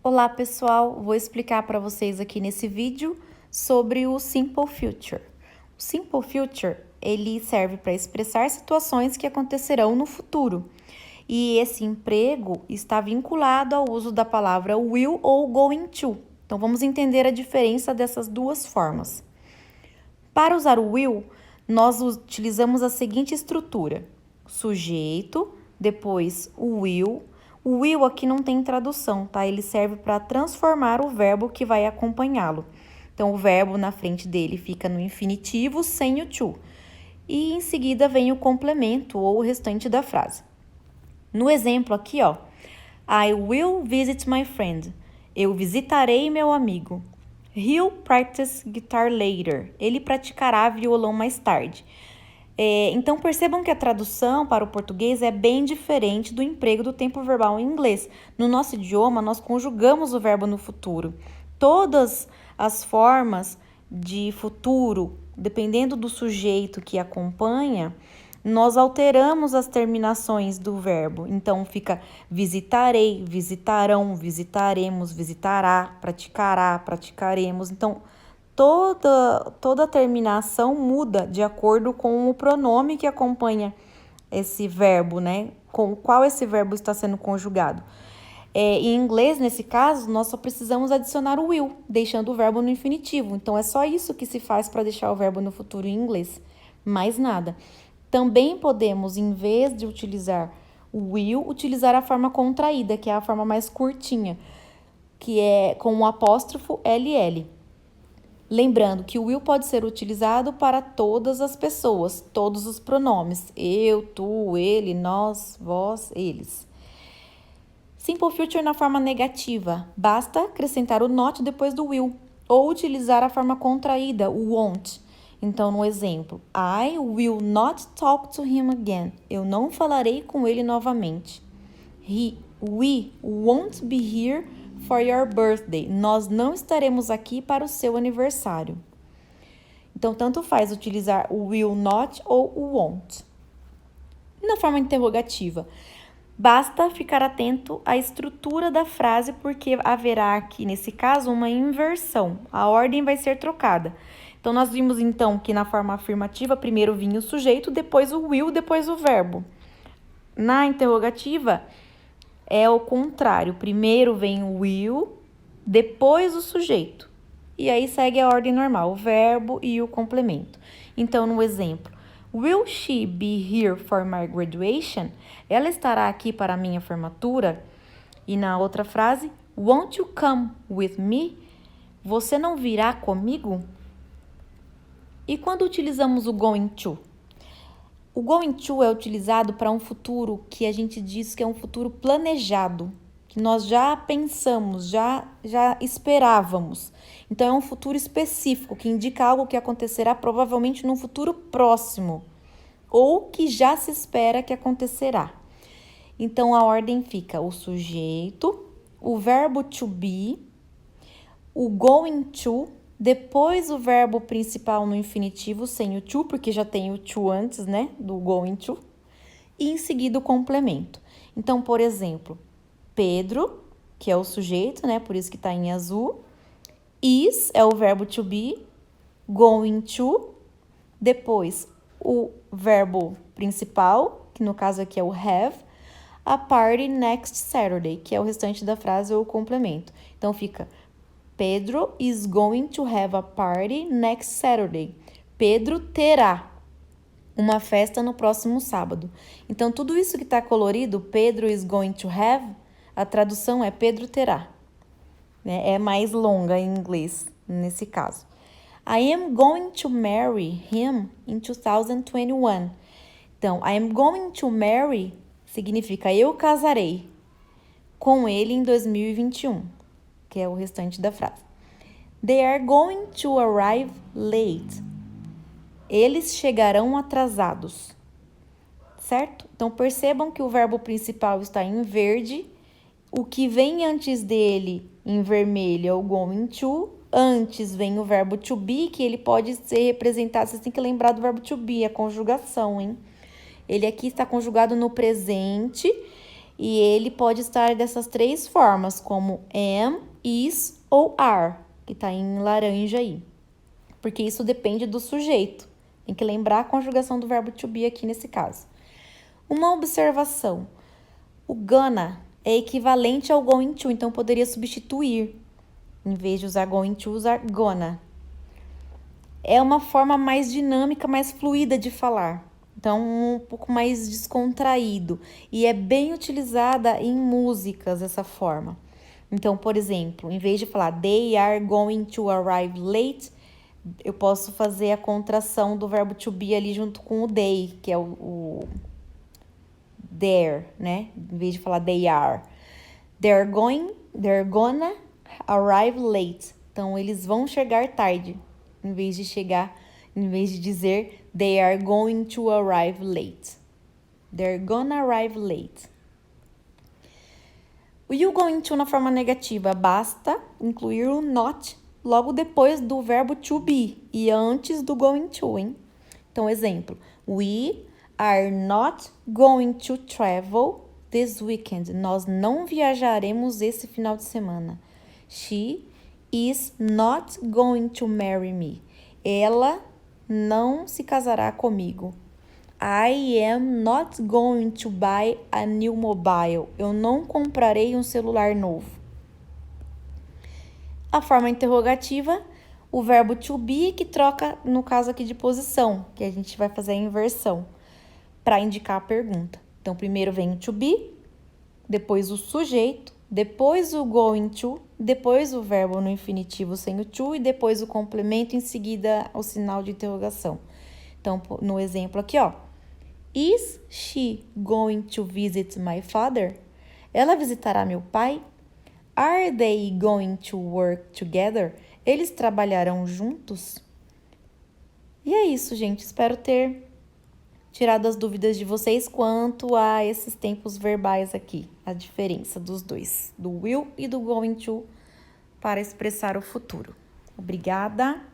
Olá pessoal, vou explicar para vocês aqui nesse vídeo sobre o Simple Future. O Simple Future, ele serve para expressar situações que acontecerão no futuro. E esse emprego está vinculado ao uso da palavra will ou going to. Então vamos entender a diferença dessas duas formas. Para usar o will, nós utilizamos a seguinte estrutura: sujeito, depois o will. O will aqui não tem tradução, tá? Ele serve para transformar o verbo que vai acompanhá-lo. Então, o verbo na frente dele fica no infinitivo sem o to. E em seguida vem o complemento ou o restante da frase. No exemplo aqui, ó, I will visit my friend. Eu visitarei meu amigo. He'll practice guitar later. Ele praticará violão mais tarde. Então, percebam que a tradução para o português é bem diferente do emprego do tempo verbal em inglês. No nosso idioma, nós conjugamos o verbo no futuro. Todas as formas de futuro, dependendo do sujeito que acompanha, nós alteramos as terminações do verbo. Então, fica visitarei, visitarão, visitaremos, visitará, praticará, praticaremos. Então, toda a terminação muda de acordo com o pronome que acompanha esse verbo, né? Com qual esse verbo está sendo conjugado. Em inglês, nesse caso, nós só precisamos adicionar o will, deixando o verbo no infinitivo. Então, é só isso que se faz para deixar o verbo no futuro em inglês. Mais nada. Também podemos, em vez de utilizar o will, utilizar a forma contraída, que é a forma mais curtinha, que é com o apóstrofo LL. Lembrando que o will pode ser utilizado para todas as pessoas, todos os pronomes. Eu, tu, ele, nós, vós, eles. Simple Future na forma negativa. Basta acrescentar o not depois do will. Ou utilizar a forma contraída, o won't. Então, no exemplo, I will not talk to him again. Eu não falarei com ele novamente. We won't be here for your birthday. Nós não estaremos aqui para o seu aniversário. Então, tanto faz utilizar o will not ou o won't. Na forma interrogativa, basta ficar atento à estrutura da frase, porque haverá aqui, nesse caso, uma inversão. A ordem vai ser trocada. Então, nós vimos, então, que na forma afirmativa, primeiro vinha o sujeito, depois o will, depois o verbo. Na interrogativa, é o contrário. Primeiro vem o will, depois o sujeito. E aí segue a ordem normal, o verbo e o complemento. Então, no exemplo, will she be here for my graduation? Ela estará aqui para a minha formatura? E na outra frase, won't you come with me? Você não virá comigo? E quando utilizamos o going to? O going to é utilizado para um futuro que a gente diz que é um futuro planejado, que nós já pensamos, já esperávamos. Então, é um futuro específico, que indica algo que acontecerá provavelmente num futuro próximo, ou que já se espera que acontecerá. Então, a ordem fica o sujeito, o verbo to be, o going to, depois o verbo principal no infinitivo, sem o to, porque já tem o to antes, né, do going to, e em seguida o complemento. Então, por exemplo, Pedro, que é o sujeito, né, por isso que está em azul, is é o verbo to be, going to, depois o verbo principal, que no caso aqui é o have, a party next Saturday, que é o restante da frase ou o complemento. Então, fica Pedro is going to have a party next Saturday. Pedro terá uma festa no próximo sábado. Então, tudo isso que está colorido, Pedro is going to have, a tradução é Pedro terá. É mais longa em inglês, nesse caso. I am going to marry him in 2021. Então, I am going to marry significa eu casarei com ele em 2021. Que é o restante da frase. They are going to arrive late. Eles chegarão atrasados. Certo? Então, percebam que o verbo principal está em verde. O que vem antes dele, em vermelho, é o going to. Antes vem o verbo to be, que ele pode ser representado. Vocês têm que lembrar do verbo to be, a conjugação, hein? Ele aqui está conjugado no presente. E ele pode estar dessas três formas, como am, is ou are, que tá em laranja aí. Porque isso depende do sujeito. Tem que lembrar a conjugação do verbo to be aqui nesse caso. Uma observação. O gonna é equivalente ao going to, então poderia substituir. Em vez de usar going to, usar gonna. É uma forma mais dinâmica, mais fluida de falar. Então, um pouco mais descontraído. E é bem utilizada em músicas essa forma. Então, por exemplo, em vez de falar they are going to arrive late, eu posso fazer a contração do verbo to be ali junto com o they, que é o there, né? Em vez de falar they are. They're gonna arrive late. Então, eles vão chegar tarde. Em vez de dizer they are going to arrive late. They're gonna arrive late. O you going to na forma negativa basta incluir o not logo depois do verbo to be e antes do going to, hein? Então, exemplo. We are not going to travel this weekend. Nós não viajaremos esse final de semana. She is not going to marry me. Ela não se casará comigo. I am not going to buy a new mobile. Eu não comprarei um celular novo. A forma interrogativa, o verbo to be que troca, no caso aqui de posição, que a gente vai fazer a inversão, para indicar a pergunta. Então, primeiro vem o to be, depois o sujeito, depois o going to, depois o verbo no infinitivo sem o to e depois o complemento, em seguida o sinal de interrogação. Então, no exemplo aqui, ó. Is she going to visit my father? Ela visitará meu pai? Are they going to work together? Eles trabalharão juntos? E é isso, gente. Espero ter tirado as dúvidas de vocês quanto a esses tempos verbais aqui. A diferença dos dois, do will e do going to, para expressar o futuro. Obrigada!